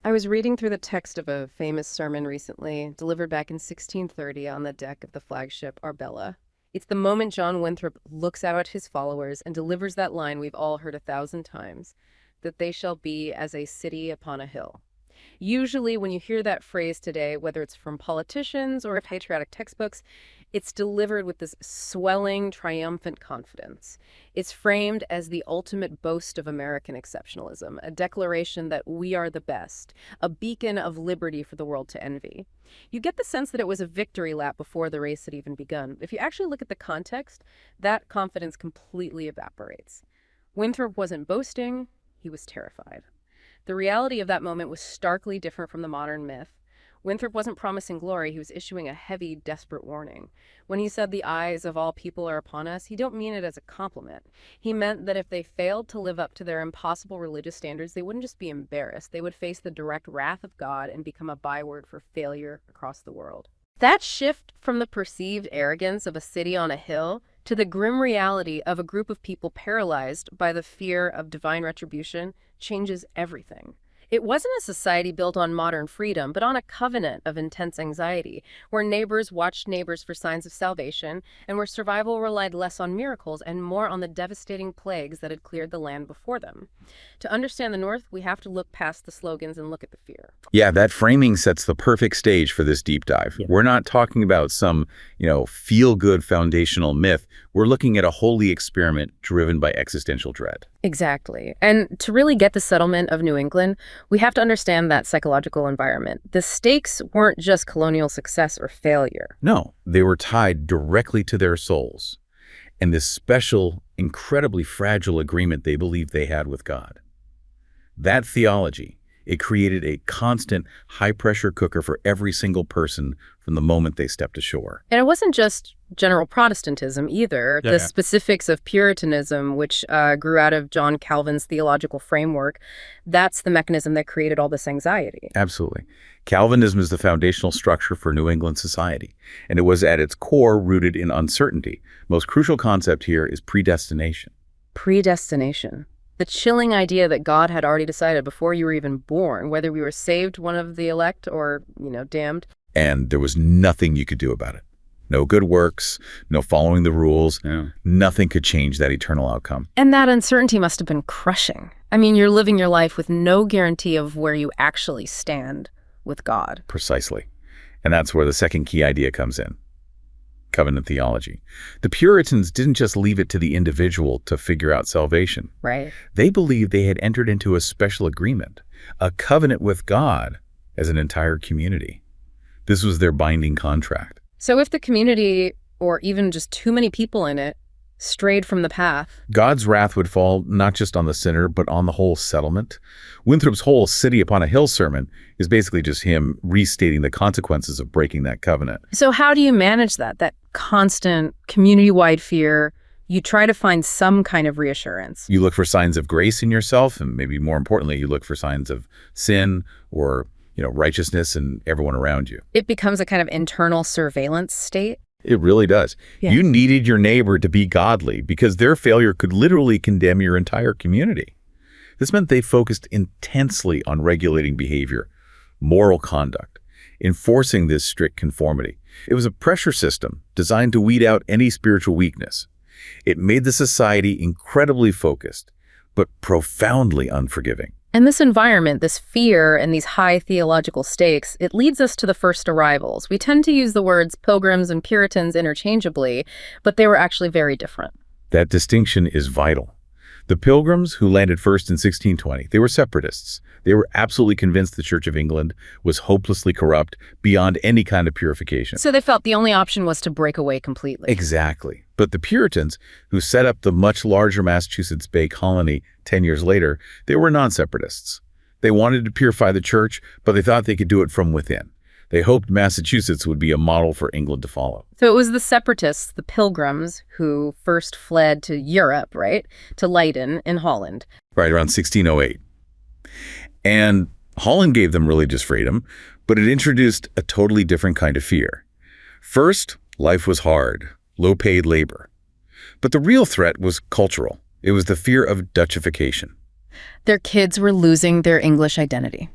I was reading through the text of a famous sermon recently, delivered back in 1630 on the deck of the flagship Arbella. It's the moment John Winthrop looks out at his followers and delivers that line we've all heard 1,000 times, that they shall be as a city upon a hill. Usually when you hear that phrase today, whether it's from politicians or patriotic textbooks, it's delivered with this swelling, triumphant confidence. It's framed as the ultimate boast of American exceptionalism, a declaration that we are the best, a beacon of liberty for the world to envy. You get the sense that it was a victory lap before the race had even begun. If you actually look at the context, that confidence completely evaporates. Winthrop wasn't boasting, he was terrified. The reality of that moment was starkly different from the modern myth. Winthrop wasn't promising glory, he was issuing a heavy, desperate warning. When he said the eyes of all people are upon us, he don't mean it as a compliment. He meant that if they failed to live up to their impossible religious standards, they wouldn't just be embarrassed, they would face the direct wrath of God and become a byword for failure across the world. That shift from the perceived arrogance of a city on a hill to the grim reality of a group of people paralyzed by the fear of divine retribution changes everything. It wasn't a society built on modern freedom, but on a covenant of intense anxiety, where neighbors watched neighbors for signs of salvation, and where survival relied less on miracles and more on the devastating plagues that had cleared the land before them. To understand the North, we have to look past the slogans and look at the fear. Yeah, that framing sets the perfect stage for this deep dive. Yeah. We're not talking about some, feel-good foundational myth. We're looking at a holy experiment driven by existential dread. Exactly. And to really get the settlement of New England, we have to understand that psychological environment. The stakes weren't just colonial success or failure. No, they were tied directly to their souls and this special, incredibly fragile agreement they believed they had with God. That theology, it created a constant high-pressure cooker for every single person from the moment they stepped ashore. And it wasn't just general Protestantism either. The specifics of Puritanism, which grew out of John Calvin's theological framework, that's the mechanism that created all this anxiety. Absolutely. Calvinism is the foundational structure for New England society, and it was at its core rooted in uncertainty. Most crucial concept here is predestination. Predestination. The chilling idea that God had already decided before you were even born, whether we were saved, one of the elect, or, damned. And there was nothing you could do about it. No good works, no following the rules. Yeah. Nothing could change that eternal outcome. And that uncertainty must have been crushing. I mean, you're living your life with no guarantee of where you actually stand with God. Precisely. And that's where the second key idea comes in. Covenant theology. The Puritans didn't just leave it to the individual to figure out salvation. Right. They believed they had entered into a special agreement, a covenant with God as an entire community. This was their binding contract. So if the community, or even just too many people in it, strayed from the path, God's wrath would fall not just on the sinner, but on the whole settlement. Winthrop's whole city upon a hill sermon is basically just him restating the consequences of breaking that covenant. So how do you manage that constant community-wide fear? You try to find some kind of reassurance. You look for signs of grace in yourself, and maybe more importantly, you look for signs of sin or righteousness in everyone around you. It becomes a kind of internal surveillance state. It really does. Yeah. You needed your neighbor to be godly because their failure could literally condemn your entire community. This meant they focused intensely on regulating behavior, moral conduct, enforcing this strict conformity. It was a pressure system designed to weed out any spiritual weakness. It made the society incredibly focused, but profoundly unforgiving. And this environment, this fear and these high theological stakes, it leads us to the first arrivals. We tend to use the words Pilgrims and Puritans interchangeably, but they were actually very different. That distinction is vital. The Pilgrims, who landed first in 1620, they were separatists. They were absolutely convinced the Church of England was hopelessly corrupt beyond any kind of purification. So they felt the only option was to break away completely. Exactly. But the Puritans, who set up the much larger Massachusetts Bay Colony 10 years later, they were non-separatists. They wanted to purify the church, but they thought they could do it from within. They hoped Massachusetts would be a model for England to follow. So it was the separatists, the Pilgrims, who first fled to Europe, right? To Leiden in Holland. Right, around 1608. And Holland gave them religious freedom, but it introduced a totally different kind of fear. First, life was hard, low-paid labor. But the real threat was cultural. It was the fear of Dutchification. Their kids were losing their English identity.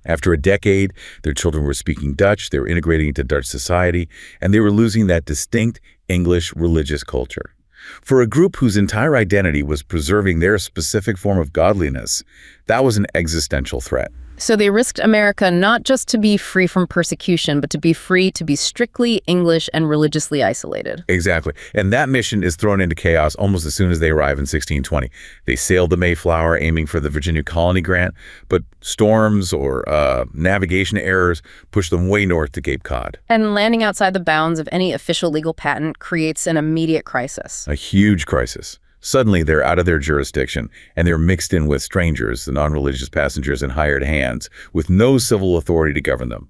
After a decade, their children were speaking Dutch, they were integrating into Dutch society, and they were losing that distinct English religious culture. For a group whose entire identity was preserving their specific form of godliness, that was an existential threat. So they risked America not just to be free from persecution, but to be free to be strictly English and religiously isolated. Exactly. And that mission is thrown into chaos almost as soon as they arrive in 1620. They sailed the Mayflower aiming for the Virginia colony grant, but storms or navigation errors push them way north to Cape Cod. And landing outside the bounds of any official legal patent creates an immediate crisis. A huge crisis. Suddenly, they're out of their jurisdiction, and they're mixed in with strangers, the non-religious passengers and hired hands, with no civil authority to govern them.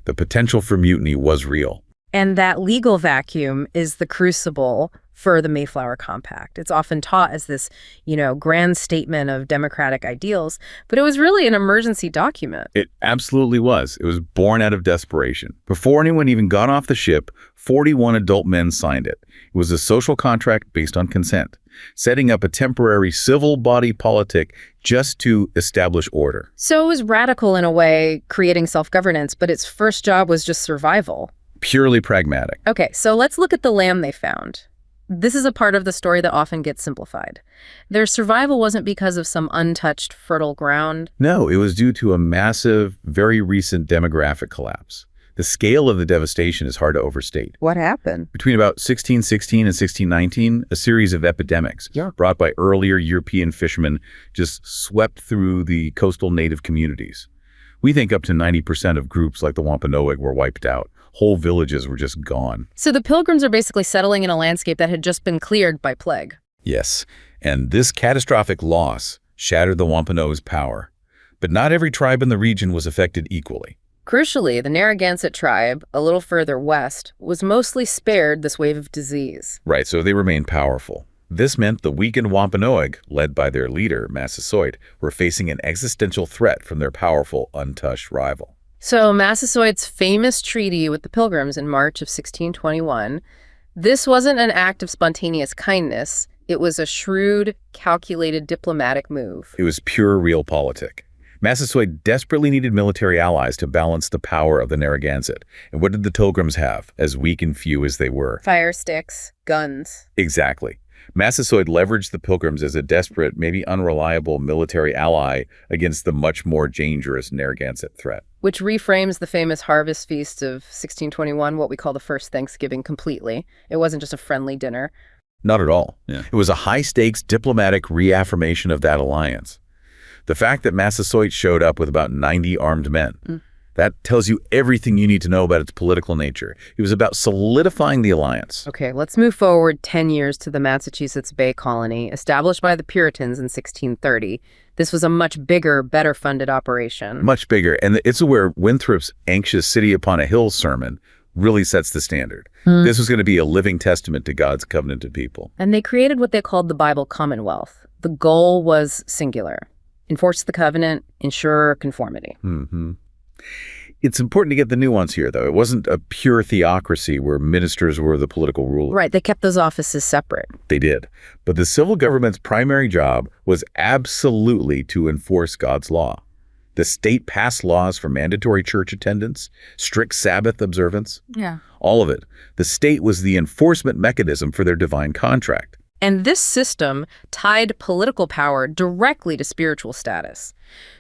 The potential for mutiny was real. And that legal vacuum is the crucible for the Mayflower Compact. It's often taught as this, grand statement of democratic ideals, but it was really an emergency document. It absolutely was. It was born out of desperation. Before anyone even got off the ship, 41 adult men signed it. It was a social contract based on consent, setting up a temporary civil body politic just to establish order. So it was radical in a way, creating self-governance, but its first job was just survival. Purely pragmatic. Okay, so let's look at the land they found. This is a part of the story that often gets simplified. Their survival wasn't because of some untouched, fertile ground. No, it was due to a massive, very recent demographic collapse. The scale of the devastation is hard to overstate. What happened? Between about 1616 and 1619, a series of epidemics brought by earlier European fishermen just swept through the coastal native communities. We think up to 90% of groups like the Wampanoag were wiped out. Whole villages were just gone. So the Pilgrims are basically settling in a landscape that had just been cleared by plague. Yes, and this catastrophic loss shattered the Wampanoag's power. But not every tribe in the region was affected equally. Crucially, the Narragansett tribe, a little further west, was mostly spared this wave of disease. Right, so they remained powerful. This meant the weakened Wampanoag, led by their leader, Massasoit, were facing an existential threat from their powerful, untouched rival. So Massasoit's famous treaty with the Pilgrims in March of 1621, this wasn't an act of spontaneous kindness. It was a shrewd, calculated diplomatic move. It was pure realpolitik. Massasoit desperately needed military allies to balance the power of the Narragansett. And what did the Pilgrims have, as weak and few as they were? Fire sticks, guns. Exactly. Massasoit leveraged the Pilgrims as a desperate, maybe unreliable military ally against the much more dangerous Narragansett threat. Which reframes the famous harvest feast of 1621, what we call the first Thanksgiving, completely. It wasn't just a friendly dinner. Not at all. It was a high-stakes diplomatic reaffirmation of that alliance. The fact that Massasoit showed up with about 90 armed men, that tells you everything you need to know about its political nature. It was about solidifying the alliance. Okay, let's move forward 10 years to the Massachusetts Bay Colony, established by the Puritans in 1630. This was a much bigger, better funded operation. Much bigger. And it's where Winthrop's anxious city upon a hill sermon really sets the standard. This was going to be a living testament to God's covenanted people. And they created what they called the Bible Commonwealth. The goal was singular. Enforce the covenant, ensure conformity. It's important to get the nuance here, though. It wasn't a pure theocracy where ministers were the political rulers. Right, they kept those offices separate. They did. But the civil government's primary job was absolutely to enforce God's law. The state passed laws for mandatory church attendance, strict Sabbath observance. All of it. The state was the enforcement mechanism for their divine contract. And this system tied political power directly to spiritual status.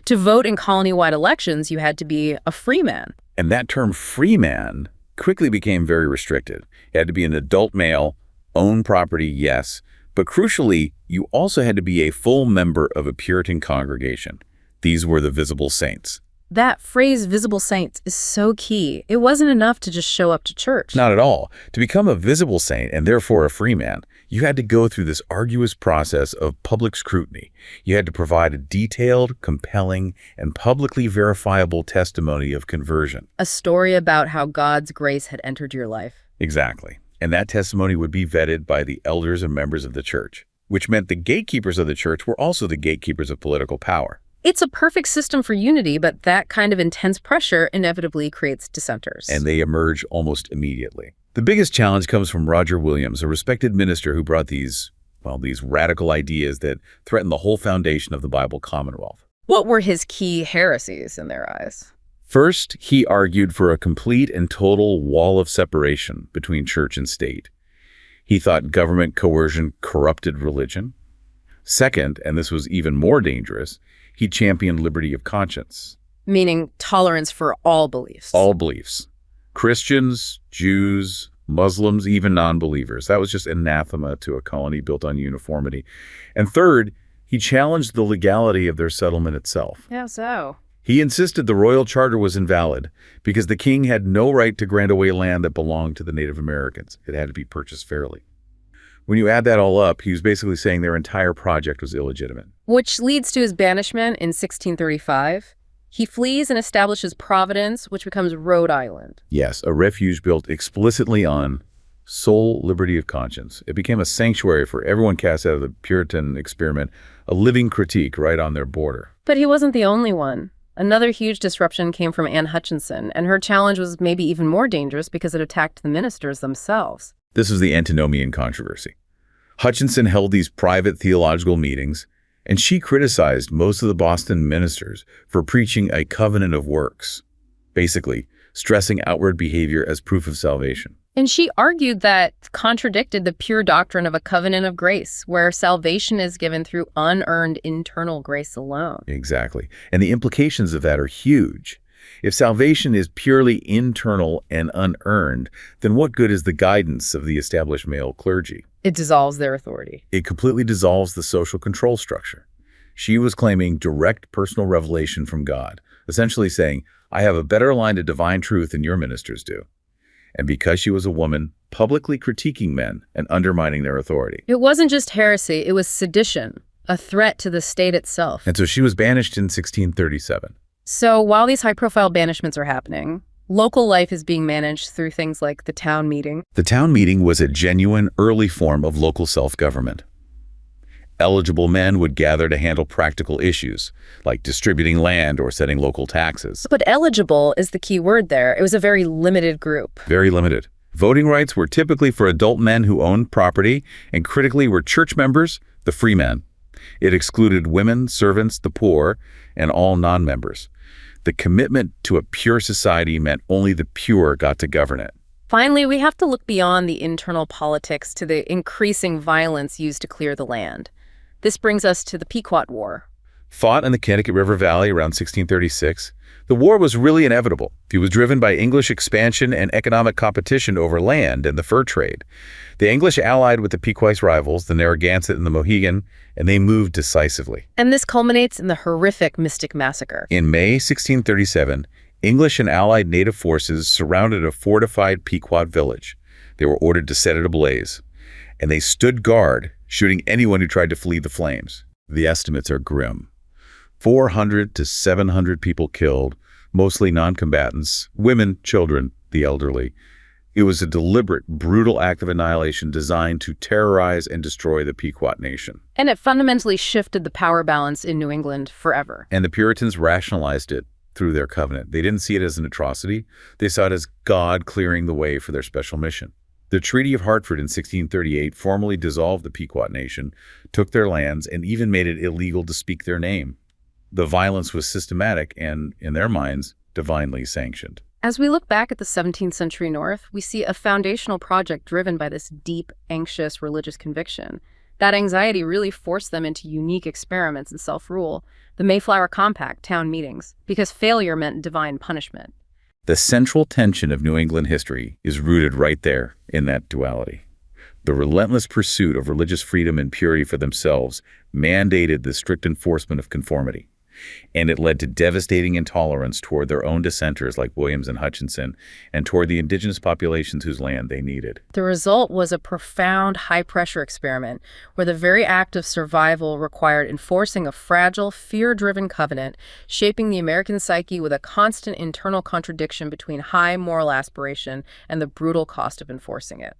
To vote in colony-wide elections, you had to be a free man. And that term free man quickly became very restricted. You had to be an adult male, own property, yes, but crucially, you also had to be a full member of a Puritan congregation. These were the visible saints. That phrase, visible saints, is so key. It wasn't enough to just show up to church. Not at all. To become a visible saint, and therefore a free man, you had to go through this arduous process of public scrutiny. You had to provide a detailed, compelling, and publicly verifiable testimony of conversion. A story about how God's grace had entered your life. Exactly. And that testimony would be vetted by the elders and members of the church, which meant the gatekeepers of the church were also the gatekeepers of political power. It's a perfect system for unity, but that kind of intense pressure inevitably creates dissenters. And they emerge almost immediately. The biggest challenge comes from Roger Williams, a respected minister who brought these Well, these radical ideas that threaten the whole foundation of the Bible Commonwealth. What were his key heresies in their eyes? First, he argued for a complete and total wall of separation between church and state. He thought government coercion corrupted religion. Second, and this was even more dangerous, he championed liberty of conscience. Meaning tolerance for all beliefs. All beliefs. Christians, Jews, Muslims, even non-believers. That was just anathema to a colony built on uniformity. And third, he challenged the legality of their settlement itself. How so? He insisted the royal charter was invalid because the king had no right to grant away land that belonged to the Native Americans. It had to be purchased fairly. When you add that all up, he was basically saying their entire project was illegitimate. Which leads to his banishment in 1635. He flees and establishes Providence, which becomes Rhode Island. Yes, a refuge built explicitly on sole liberty of conscience. It became a sanctuary for everyone cast out of the Puritan experiment, a living critique right on their border. But he wasn't the only one. Another huge disruption came from Anne Hutchinson, and her challenge was maybe even more dangerous because it attacked the ministers themselves. This was the antinomian controversy. Hutchinson held these private theological meetings, and she criticized most of the Boston ministers for preaching a covenant of works, basically stressing outward behavior as proof of salvation. And she argued that contradicted the pure doctrine of a covenant of grace, where salvation is given through unearned internal grace alone. Exactly. And the implications of that are huge. If salvation is purely internal and unearned, then what good is the guidance of the established male clergy? It dissolves their authority. It completely dissolves the social control structure. She was claiming direct personal revelation from God, essentially saying, I have a better line to divine truth than your ministers do. And because she was a woman, publicly critiquing men and undermining their authority. It wasn't just heresy, it was sedition, a threat to the state itself. And so she was banished in 1637. So while these high-profile banishments are happening, local life is being managed through things like the town meeting. The town meeting was a genuine early form of local self-government. Eligible men would gather to handle practical issues, like distributing land or setting local taxes. But eligible is the key word there. It was a very limited group. Very limited. Voting rights were typically for adult men who owned property, and critically were church members, the free men. It excluded women, servants, the poor, and all non-members. The commitment to a pure society meant only the pure got to govern it. Finally, we have to look beyond the internal politics to the increasing violence used to clear the land. This brings us to the Pequot War. Fought in the Connecticut River Valley around 1636, the war was really inevitable. It was driven by English expansion and economic competition over land and the fur trade. The English allied with the Pequot's rivals, the Narragansett and the Mohegan, and they moved decisively. And this culminates in the horrific Mystic Massacre. In May 1637, English and allied native forces surrounded a fortified Pequot village. They were ordered to set it ablaze, and they stood guard, shooting anyone who tried to flee the flames. The estimates are grim. 400 to 700 people killed, mostly non-combatants, women, children, the elderly. It was a deliberate, brutal act of annihilation designed to terrorize and destroy the Pequot nation. And it fundamentally shifted the power balance in New England forever. And the Puritans rationalized it through their covenant. They didn't see it as an atrocity. They saw it as God clearing the way for their special mission. The Treaty of Hartford in 1638 formally dissolved the Pequot nation, took their lands, and even made it illegal to speak their name. The violence was systematic and, in their minds, divinely sanctioned. As we look back at the 17th century North, we see a foundational project driven by this deep, anxious religious conviction. That anxiety really forced them into unique experiments in self-rule, the Mayflower Compact, town meetings, because failure meant divine punishment. The central tension of New England history is rooted right there in that duality. The relentless pursuit of religious freedom and purity for themselves mandated the strict enforcement of conformity, and it led to devastating intolerance toward their own dissenters like Williams and Hutchinson, and toward the indigenous populations whose land they needed. The result was a profound high-pressure experiment where the very act of survival required enforcing a fragile, fear-driven covenant, shaping the American psyche with a constant internal contradiction between high moral aspiration and the brutal cost of enforcing it.